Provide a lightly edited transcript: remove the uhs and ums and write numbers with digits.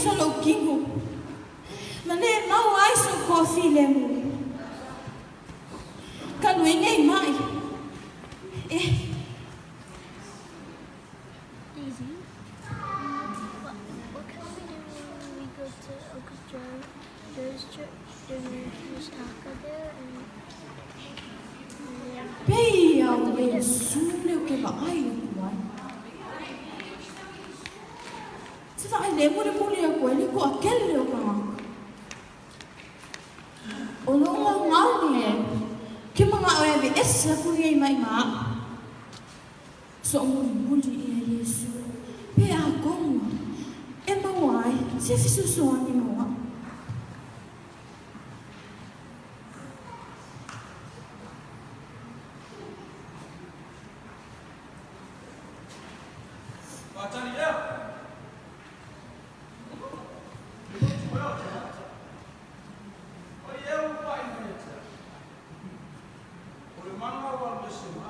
solo kingo. Mane mau ai so kofi lemu. Kanu nei mai. Daisy, what can we do when we go to Uncle Joe's church? Do we just talk there and Pei au e sule o ke va ai kuai. Se va ai lemu le muli a koe li ko akele o kama. O longa ngani e. Ke mga o ewe esa kuri ei mai maa. So muli e IESU. Pe a konga. E mawai. Se fisu soani mawa. Manga wa mesima